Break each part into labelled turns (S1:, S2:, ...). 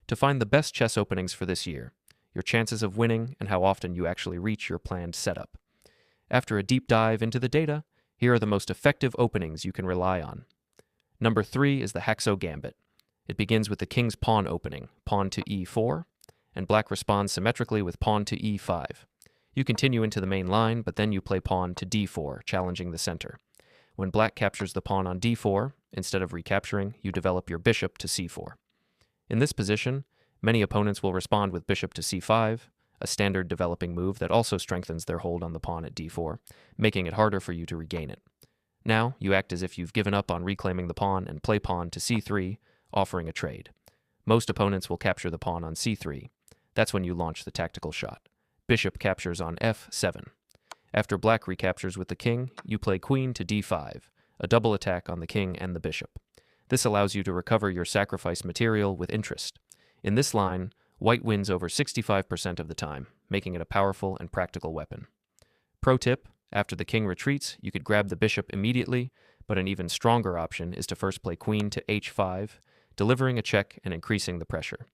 S1: to find the best chess openings for this year, your chances of winning, and how often you actually reach your planned setup. After a deep dive into the data, here are the most effective openings you can rely on. Number 3 is the Hexo Gambit. It begins with the king's pawn opening, pawn to e4, and black responds symmetrically with pawn to e5. You continue into the main line, but then you play pawn to d4, challenging the center. When black captures the pawn on d4, instead of recapturing, you develop your bishop to c4. In this position, many opponents will respond with bishop to c5, a standard developing move that also strengthens their hold on the pawn at d4, making it harder for you to regain it. Now, you act as if you've given up on reclaiming the pawn and play pawn to c3, offering a trade. Most opponents will capture the pawn on c3. That's when you launch the tactical shot. Bishop captures on f7. After black recaptures with the king, you play queen to d5, a double attack on the king and the bishop. This allows you to recover your sacrificed material with interest. In this line, white wins over 65% of the time, making it a powerful and practical weapon. Pro tip: after the king retreats, you could grab the bishop immediately, but an even stronger option is to first play queen to h5, delivering a check and increasing the pressure.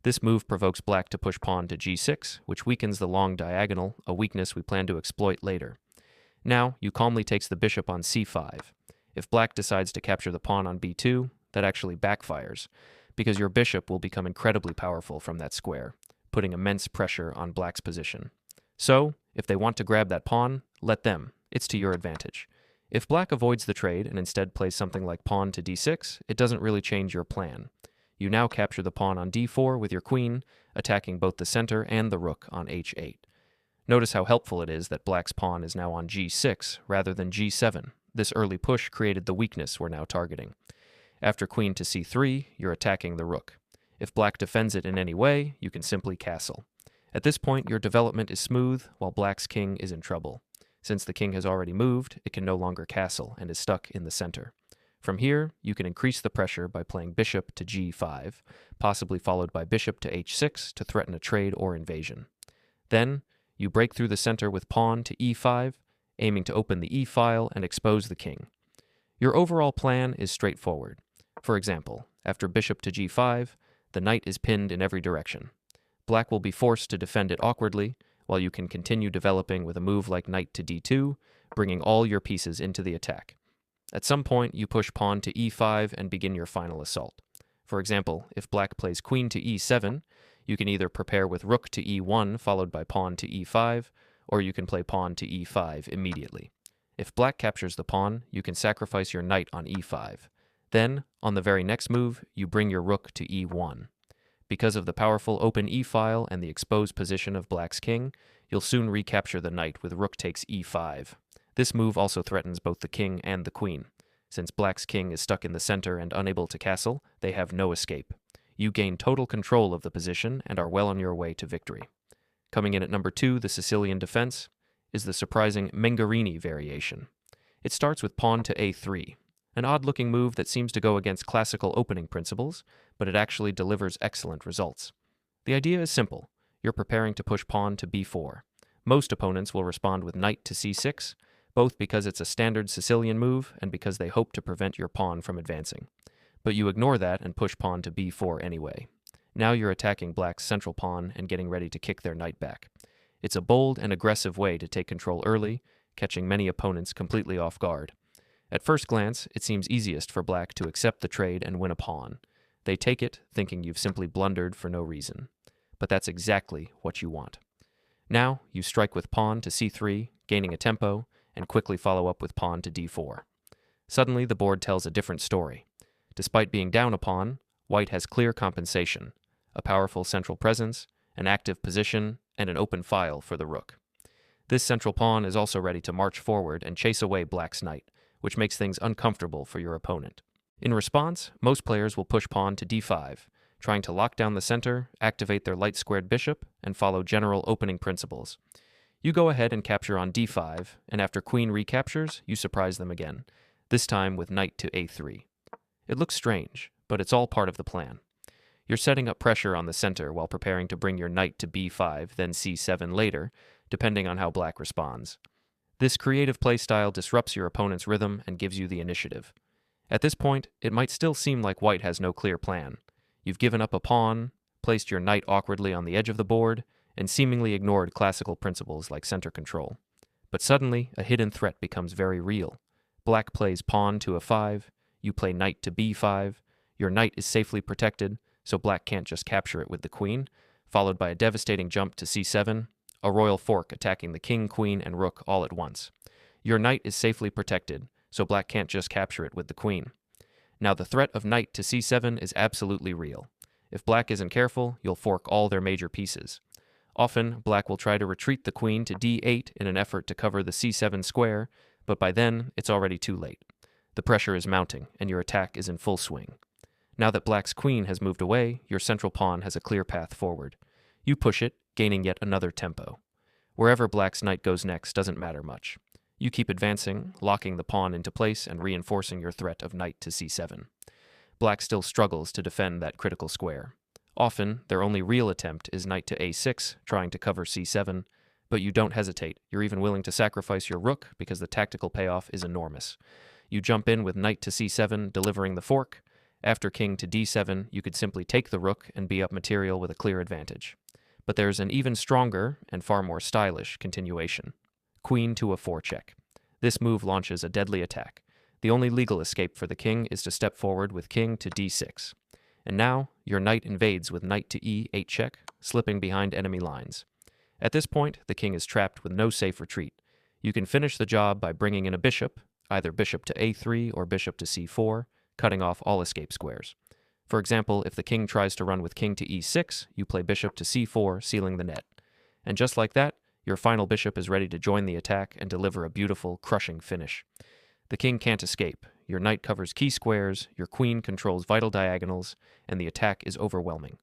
S1: This move provokes black to push pawn to g6, which weakens the long diagonal, a weakness we plan to exploit later. Now, you calmly takes the bishop on c5. If black decides to capture the pawn on b2, that actually backfires, because your bishop will become incredibly powerful from that square, putting immense pressure on black's position. So, if they want to grab that pawn, let them. It's to your advantage. If black avoids the trade and instead plays something like pawn to d6, it doesn't really change your plan. You now capture the pawn on d4 with your queen, attacking both the center and the rook on h8. Notice how helpful it is that black's pawn is now on g6 rather than g7. This early push created the weakness we're now targeting. After queen to c3, you're attacking the rook. If black defends it in any way, you can simply castle. At this point, your development is smooth, while black's king is in trouble. Since the king has already moved, it can no longer castle and is stuck in the center. From here, you can increase the pressure by playing bishop to g5, possibly followed by bishop to h6 to threaten a trade or invasion. Then, you break through the center with pawn to e5, aiming to open the e-file and expose the king. Your overall plan is straightforward. For example, after bishop to g5, the knight is pinned in every direction. Black will be forced to defend it awkwardly, while you can continue developing with a move like knight to d2, bringing all your pieces into the attack. At some point, you push pawn to e5 and begin your final assault. For example, if black plays queen to e7, you can either prepare with rook to e1 followed by pawn to e5, or you can play pawn to e5 immediately. If black captures the pawn, you can sacrifice your knight on e5. Then, on the very next move, you bring your rook to e1. Because of the powerful open e-file and the exposed position of black's king, you'll soon recapture the knight with rook takes e5. This move also threatens both the king and the queen. Since black's king is stuck in the center and unable to castle, they have no escape. You gain total control of the position and are well on your way to victory. Coming in at number 2, the Sicilian Defense, is the surprising Mengarini variation. It starts with pawn to a3, an odd-looking move that seems to go against classical opening principles, but it actually delivers excellent results. The idea is simple. You're preparing to push pawn to b4. Most opponents will respond with knight to c6, both because it's a standard Sicilian move and because they hope to prevent your pawn from advancing. But you ignore that and push pawn to b4 anyway. Now you're attacking black's central pawn and getting ready to kick their knight back. It's a bold and aggressive way to take control early, catching many opponents completely off guard. At first glance, it seems easiest for black to accept the trade and win a pawn. They take it, thinking you've simply blundered for no reason. But that's exactly what you want. Now, you strike with pawn to c3, gaining a tempo, and quickly follow up with pawn to d4. Suddenly, the board tells a different story. Despite being down a pawn, white has clear compensation, a powerful central presence, an active position, and an open file for the rook. This central pawn is also ready to march forward and chase away black's knight, which makes things uncomfortable for your opponent. In response, most players will push pawn to d5, trying to lock down the center, activate their light-squared bishop, and follow general opening principles. You go ahead and capture on d5, and after queen recaptures, you surprise them again, this time with knight to a3. It looks strange, but it's all part of the plan. You're setting up pressure on the center while preparing to bring your knight to b5, then c7 later, depending on how black responds. This creative playstyle disrupts your opponent's rhythm and gives you the initiative. At this point, it might still seem like white has no clear plan. You've given up a pawn, placed your knight awkwardly on the edge of the board, and seemingly ignored classical principles like center control. But suddenly, a hidden threat becomes very real. Black plays pawn to a5, you play knight to b5, your knight is safely protected, so black can't just capture it with the queen, followed by a devastating jump to c7, a royal fork attacking the king, queen, and rook all at once. Your knight is safely protected, so black can't just capture it with the queen. Now the threat of knight to c7 is absolutely real. If black isn't careful, you'll fork all their major pieces. Often, black will try to retreat the queen to d8 in an effort to cover the c7 square, but by then, it's already too late. The pressure is mounting, and your attack is in full swing. Now that black's queen has moved away, your central pawn has a clear path forward. You push it, gaining yet another tempo. Wherever black's knight goes next doesn't matter much. You keep advancing, locking the pawn into place and reinforcing your threat of knight to c7. Black still struggles to defend that critical square. Often, their only real attempt is knight to a6, trying to cover c7, but you don't hesitate. You're even willing to sacrifice your rook because the tactical payoff is enormous. You jump in with knight to c7, delivering the fork. After king to d7, you could simply take the rook and be up material with a clear advantage. But there's an even stronger, and far more stylish, continuation. Queen to a forecheck. This move launches a deadly attack. The only legal escape for the king is to step forward with king to d6. And now, your knight invades with knight to e8 check, slipping behind enemy lines. At this point, the king is trapped with no safe retreat. You can finish the job by bringing in a bishop, either bishop to a3 or bishop to c4, cutting off all escape squares. For example, if the king tries to run with king to e6, you play bishop to c4, sealing the net. And just like that, your final bishop is ready to join the attack and deliver a beautiful, crushing finish. The king can't escape. Your knight covers key squares, your queen controls vital diagonals, and the attack is overwhelming.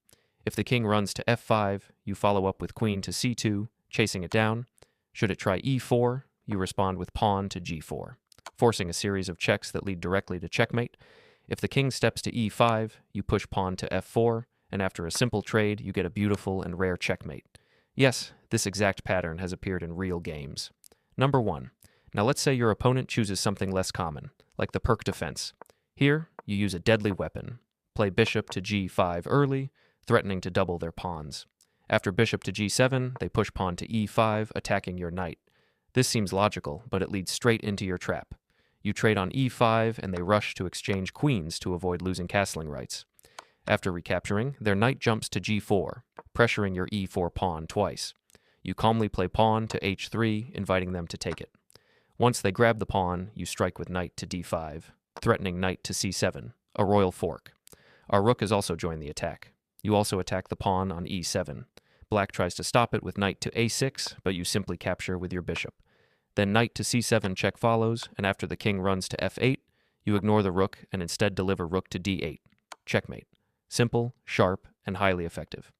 S1: If the king runs to f5, you follow up with queen to c2, chasing it down. Should it try e4, you respond with pawn to g4, forcing a series of checks that lead directly to checkmate. If the king steps to e5, you push pawn to f4, and after a simple trade, you get a beautiful and rare checkmate. Yes, this exact pattern has appeared in real games. Number 1. Now let's say your opponent chooses something less common, like the Perk Defense. Here, you use a deadly weapon. Play bishop to g5 early, threatening to double their pawns. After bishop to g7, they push pawn to e5, attacking your knight. This seems logical, but it leads straight into your trap. You trade on e5, and they rush to exchange queens to avoid losing castling rights. After recapturing, their knight jumps to g4, pressuring your e4 pawn twice. You calmly play pawn to h3, inviting them to take it. Once they grab the pawn, you strike with knight to d5, threatening knight to c7, a royal fork. Our rook has also joined the attack. You also attack the pawn on e7. Black tries to stop it with knight to a6, but you simply capture with your bishop. Then knight to c7 check follows, and after the king runs to f8, you ignore the rook and instead deliver rook to d8. Checkmate. Simple, sharp, and highly effective.